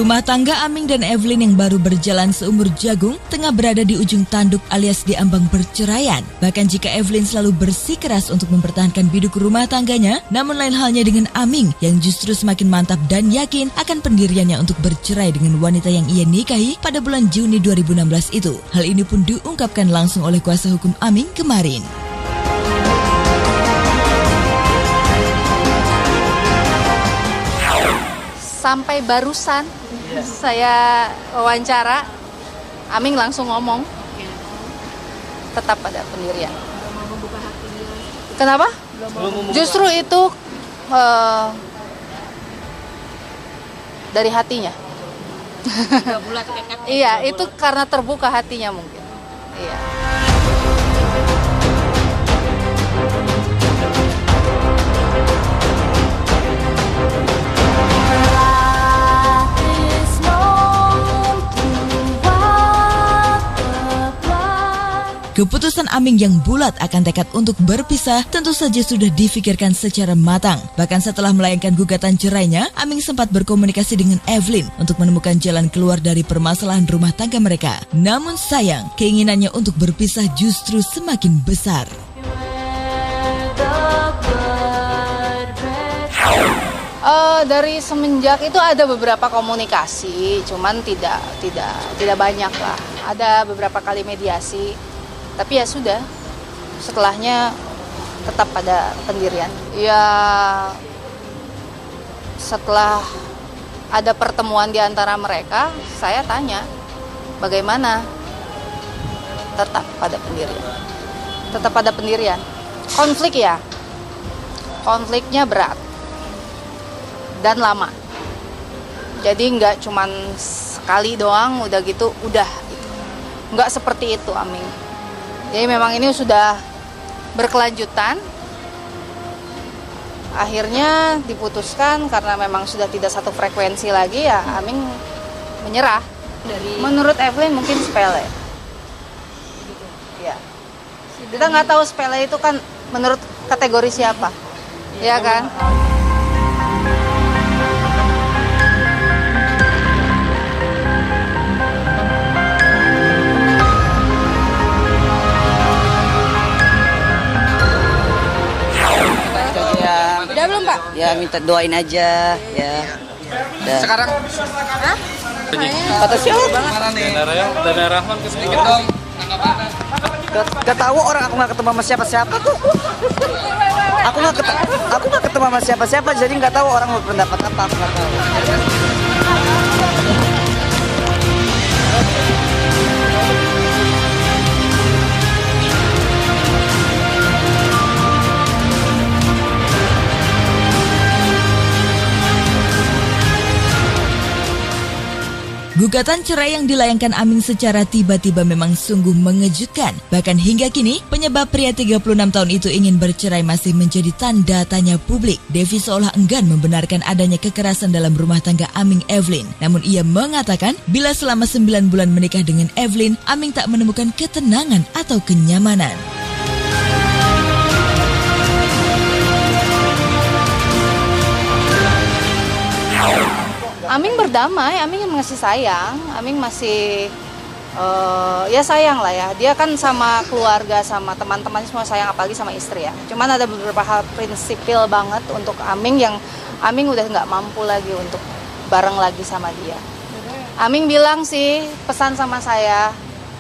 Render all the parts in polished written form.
Rumah tangga Aming dan Evelyn yang baru berjalan seumur jagung tengah berada di ujung tanduk alias di ambang perceraian. Bahkan jika Evelyn selalu bersikeras untuk mempertahankan biduk rumah tangganya, namun lain halnya dengan Aming yang justru semakin mantap dan yakin akan pendiriannya untuk bercerai dengan wanita yang ia nikahi pada bulan Juni 2016 itu. Hal ini pun diungkapkan langsung oleh kuasa hukum Aming kemarin. Sampai barusan saya wawancara, Aming langsung ngomong tetap pada pendirian. Kenapa? Justru itu dari hatinya. Iya, itu karena terbuka hatinya mungkin. Iya. Keputusan Aming yang bulat akan tekad untuk berpisah tentu saja sudah difikirkan secara matang. Bahkan setelah melayangkan gugatan cerainya, Aming sempat berkomunikasi dengan Evelyn untuk menemukan jalan keluar dari permasalahan rumah tangga mereka. Namun sayang, keinginannya untuk berpisah justru semakin besar. Dari semenjak itu ada beberapa komunikasi, cuman tidak banyak lah. Ada beberapa kali mediasi. Tapi ya sudah, setelahnya tetap pada pendirian. Ya setelah ada pertemuan di antara mereka, saya tanya bagaimana, tetap pada pendirian. Tetap pada pendirian. Konflik ya, konfliknya berat dan lama. Jadi nggak cuman sekali doang, udah gitu, udah. Nggak seperti itu, Aming. Jadi memang ini sudah berkelanjutan. Akhirnya diputuskan karena memang sudah tidak satu frekuensi lagi, ya Aming menyerah. Menurut Evelyn mungkin sepele. Ya. Kita nggak tahu sepele itu kan menurut kategori siapa, ya kan? Udah belum, Pak? Ya minta doain aja ya. Udah. Sekarang? Hah? Kata siapa? Dana Rahman sedikit dong. Gak tahu orang, aku nggak ketemu sama siapa-siapa tuh. Aku nggak ketemu sama siapa-siapa, jadi nggak tahu orang berpendapat apa, aku nggak tahu. Gugatan cerai yang dilayangkan Aming secara tiba-tiba memang sungguh mengejutkan. Bahkan hingga kini, penyebab pria 36 tahun itu ingin bercerai masih menjadi tanda tanya publik. Devi seolah enggan membenarkan adanya kekerasan dalam rumah tangga Aming Evelyn. Namun ia mengatakan, bila selama 9 bulan menikah dengan Evelyn, Aming tak menemukan ketenangan atau kenyamanan. Aming berdamai, Aming masih sayang, Aming masih ya sayang lah ya. Dia kan sama keluarga, sama teman-teman semua sayang, apalagi sama istri ya. Cuman ada beberapa hal prinsipil banget untuk Aming yang Aming udah nggak mampu lagi untuk bareng lagi sama dia. Aming bilang sih, pesan sama saya,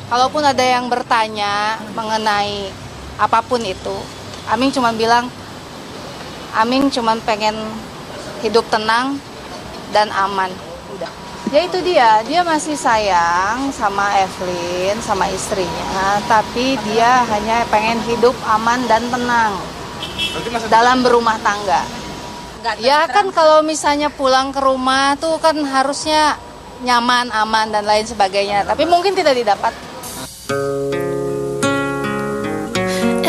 kalaupun ada yang bertanya mengenai apapun itu, Aming cuma bilang, Aming cuma pengen hidup tenang dan aman, udah. Ya itu dia masih sayang sama Evelyn, sama istrinya, tapi dia hanya pengen hidup aman dan tenang dalam berumah tangga. Ya kan kalau misalnya pulang ke rumah tuh kan harusnya nyaman, aman dan lain sebagainya, tapi mungkin tidak didapat.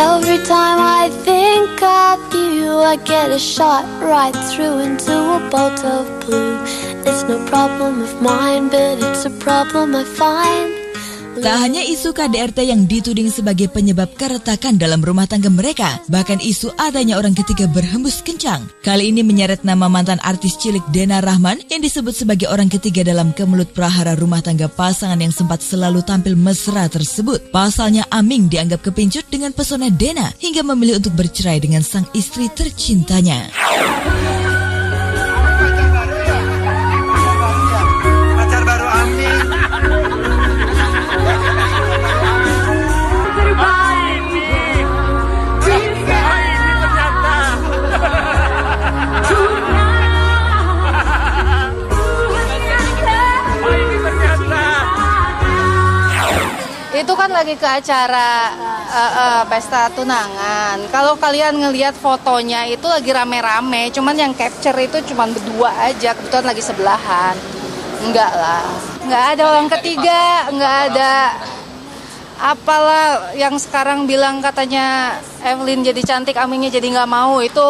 Every time I think of you, I get a shot right through into a bolt of blue. It's no problem of mine, but it's a problem I find Tak hanya isu KDRT yang dituding sebagai penyebab keretakan dalam rumah tangga mereka, bahkan isu adanya orang ketiga berhembus kencang. Kali ini menyeret nama mantan artis cilik Dena Rahman yang disebut sebagai orang ketiga dalam kemelut prahara rumah tangga pasangan yang sempat selalu tampil mesra tersebut. Pasalnya Aming dianggap kepincut dengan pesona Dena hingga memilih untuk bercerai dengan sang istri tercintanya. Pacar baru Aming. Itu kan lagi ke acara pesta tunangan. Kalau kalian ngelihat fotonya itu lagi rame-rame, cuman yang capture itu cuman berdua aja, kebetulan lagi sebelahan. Enggak lah, enggak ada orang ketiga, enggak ada apalah yang sekarang bilang katanya Evelyn jadi cantik, Amingnya jadi nggak mau, itu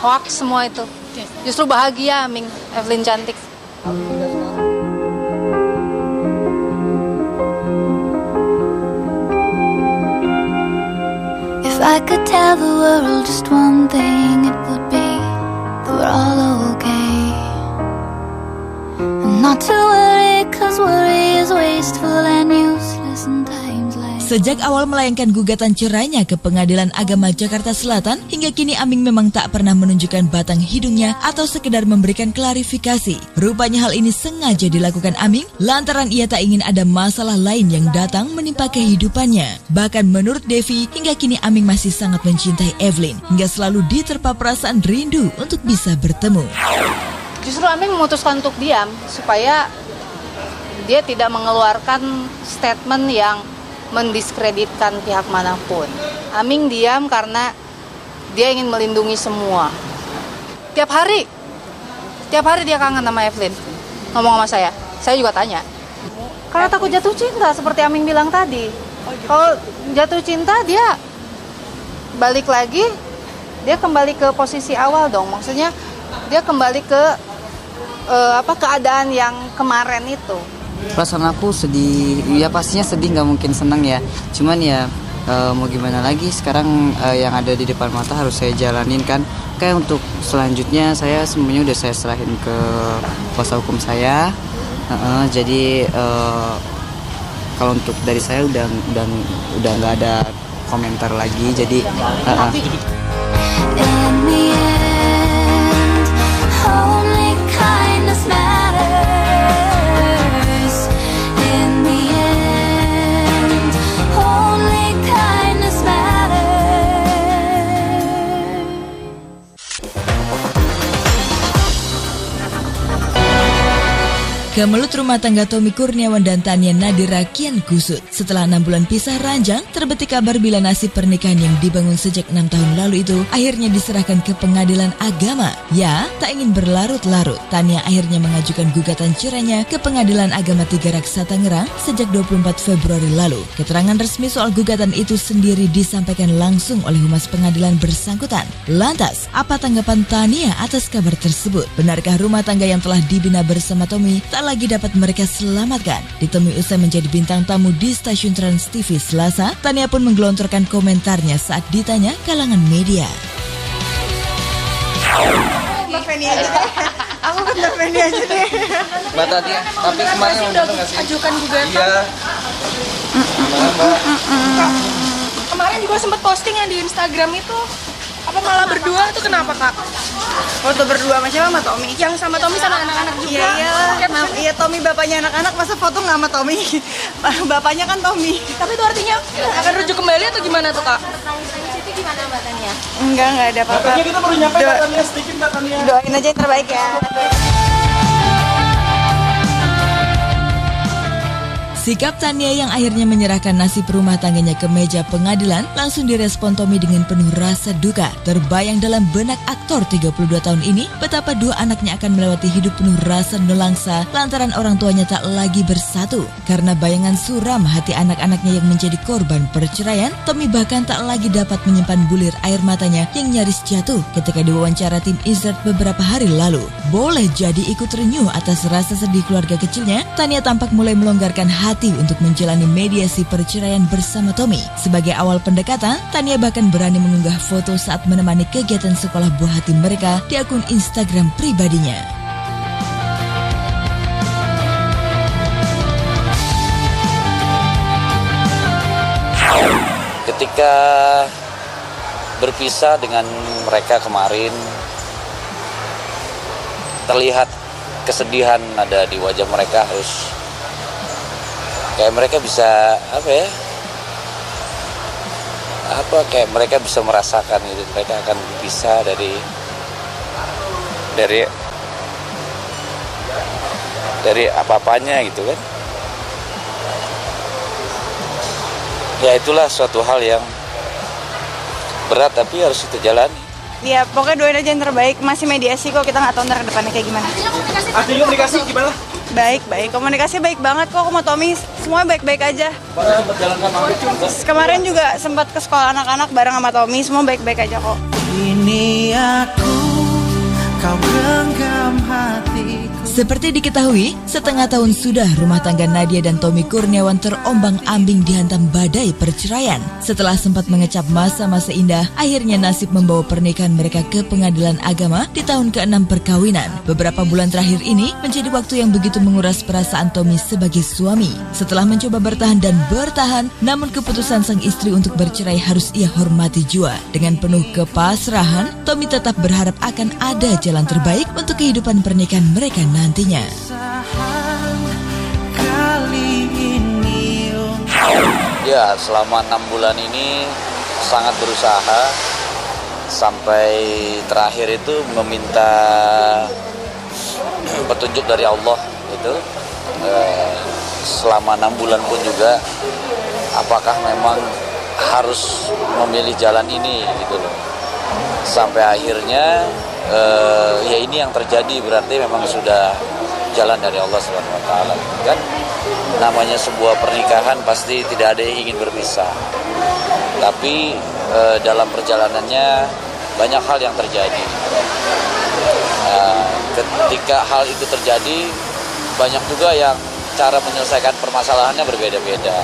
hoax semua itu. Justru bahagia Aming, Evelyn cantik. If I could tell the world just one thing, it would be that we're all okay. And not to worry, cause worry is wasteful and useless in times like. Sejak awal melayangkan gugatan cerainya ke Pengadilan Agama Jakarta Selatan, hingga kini Aming memang tak pernah menunjukkan batang hidungnya atau sekedar memberikan klarifikasi. Rupanya hal ini sengaja dilakukan Aming lantaran ia tak ingin ada masalah lain yang datang menimpa kehidupannya. Bahkan menurut Devi, hingga kini Aming masih sangat mencintai Evelyn, hingga selalu diterpa perasaan rindu untuk bisa bertemu. Justru Aming memutuskan untuk diam supaya dia tidak mengeluarkan statement yang mendiskreditkan pihak manapun. Aming diam karena dia ingin melindungi semua. Tiap hari dia kangen sama Evelyn. Ngomong sama saya juga tanya. Karena takut jatuh cinta seperti Aming bilang tadi. Kalau jatuh cinta dia balik lagi, dia kembali ke posisi awal dong. Maksudnya dia kembali ke keadaan yang kemarin itu. Perasaan aku sedih, ya pastinya sedih, nggak mungkin senang ya. Cuman ya mau gimana lagi, sekarang yang ada di depan mata harus saya jalanin kan. Kayak untuk selanjutnya saya semuanya udah saya serahin ke kuasa hukum saya. Jadi kalau untuk dari saya udah nggak ada komentar lagi. Jadi Kemelut rumah tangga Tommy Kurniawan dan Tania Nadira kian kusut. Setelah 6 bulan pisah ranjang, terbetik kabar bila nasib pernikahan yang dibangun sejak 6 tahun lalu itu akhirnya diserahkan ke Pengadilan Agama. Ya, tak ingin berlarut-larut, Tania akhirnya mengajukan gugatan cerainya ke Pengadilan Agama 3 Raksa Tangerang sejak 24 Februari lalu. Keterangan resmi soal gugatan itu sendiri disampaikan langsung oleh humas pengadilan bersangkutan. Lantas, apa tanggapan Tania atas kabar tersebut? Benarkah rumah tangga yang telah dibina bersama Tommy tak lagi dapat mereka selamatkan? Ditemui usai menjadi bintang tamu di stasiun Trans TV Selasa, Tania pun menggelontorkan komentarnya saat ditanya kalangan media. Mbak Feni aja deh. Aku kan Mbak Feni aja deh. Mbak Tania, tapi kemarin udah nggak sih? Ajukan gugatan. Iya. Mbak. Kemarin juga sempat posting yang di Instagram itu. Apa malah berdua itu kenapa Kak? Foto berdua sama siapa? Sama Tommy? Yang sama Tommy sama anak-anak juga. Iya Tommy bapaknya anak-anak, masa foto nggak sama Tommy? Bapaknya kan Tommy. Tapi itu artinya akan rujuk kembali atau gimana tuh Kak? Itu gimana Mbak Tania? Enggak ada apa-apa. Kita baru nyampe Mbak Tania, sedikit Mbak Tania. Doain aja yang terbaik ya. Sikap Tania yang akhirnya menyerahkan nasib rumah tangganya ke meja pengadilan langsung direspon Tommy dengan penuh rasa duka. Terbayang dalam benak aktor 32 tahun ini betapa dua anaknya akan melewati hidup penuh rasa nelangsa lantaran orang tuanya tak lagi bersatu. Karena bayangan suram hati anak-anaknya yang menjadi korban perceraian, Tommy bahkan tak lagi dapat menyimpan bulir air matanya yang nyaris jatuh ketika diwawancara tim Izzard beberapa hari lalu. Boleh jadi ikut renyuh atas rasa sedih keluarga kecilnya, Tania tampak mulai melonggarkan hati hati untuk menjalani mediasi perceraian bersama Tommy. Sebagai awal pendekatan, Tania bahkan berani mengunggah foto saat menemani kegiatan sekolah buah hati mereka di akun Instagram pribadinya. Ketika berpisah dengan mereka kemarin, terlihat kesedihan ada di wajah mereka. Harus kayak mereka bisa kayak mereka bisa merasakan gitu, mereka akan bisa dari apa-apanya gitu kan. Ya itulah suatu hal yang berat tapi harus kita jalani. Ya pokoknya doain aja yang terbaik. Masih mediasi kok, kita nggak tahu ntar ke depannya kayak gimana. Artinya komunikasi gimana? Baik, komunikasi baik banget kok sama Tommy, semua baik-baik aja. Kemarin juga sempat ke sekolah anak-anak bareng sama Tommy, semua baik-baik aja kok. Ini aku, kau genggam hatiku. Seperti diketahui, setengah tahun sudah rumah tangga Nadia dan Tommy Kurniawan terombang-ambing dihantam badai perceraian. Setelah sempat mengecap masa-masa indah, akhirnya nasib membawa pernikahan mereka ke pengadilan agama di tahun ke-6 perkawinan. Beberapa bulan terakhir ini menjadi waktu yang begitu menguras perasaan Tommy sebagai suami. Setelah mencoba bertahan dan bertahan, namun keputusan sang istri untuk bercerai harus ia hormati jua. Dengan penuh kepasrahan, Tommy tetap berharap akan ada jalan terbaik untuk kehidupan pernikahan mereka nantinya. Ya, selama 6 bulan ini sangat berusaha sampai terakhir itu meminta petunjuk dari Allah itu. Selama 6 bulan pun juga apakah memang harus memilih jalan ini gitu loh. Sampai akhirnya ya ini yang terjadi, berarti memang sudah jalan dari Allah Subhanahu wa taala. Kan namanya sebuah pernikahan pasti tidak ada yang ingin berpisah. Tapi dalam perjalanannya banyak hal yang terjadi. Ketika hal itu terjadi, banyak juga yang cara menyelesaikan permasalahannya berbeda-beda.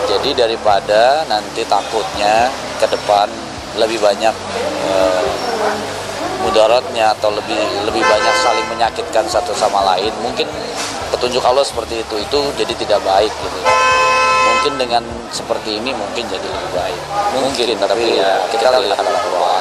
Jadi daripada nanti takutnya ke depan lebih banyak mudaratnya atau lebih banyak saling menyakitkan satu sama lain, mungkin petunjuk Allah seperti itu jadi tidak baik gitu. Mungkin dengan seperti ini mungkin jadi lebih baik, mungkin tapi ya kita lihat Allah.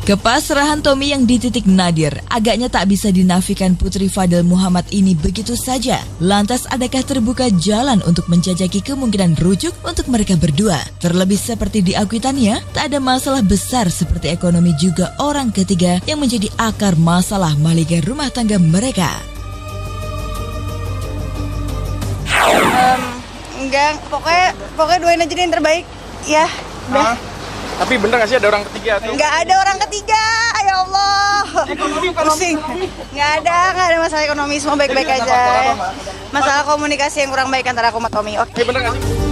Kepasrahan Tommy yang dititik nadir agaknya tak bisa dinafikan Putri Fadil Muhammad ini begitu saja. Lantas adakah terbuka jalan untuk menjajaki kemungkinan rujuk untuk mereka berdua? Terlebih seperti diakui Tania, tak ada masalah besar seperti ekonomi juga orang ketiga yang menjadi akar masalah maliga rumah tangga mereka. Enggak, pokoknya doain aja yang terbaik. Ya, udah. Tapi bener gak sih ada orang ketiga tuh? Nggak ada orang ketiga, ya Allah. Pusing. Nggak ada masalah ekonomi, semua baik-baik aja. Masalah komunikasi yang kurang baik antara aku sama Tommy. Oke. Bener gak sih?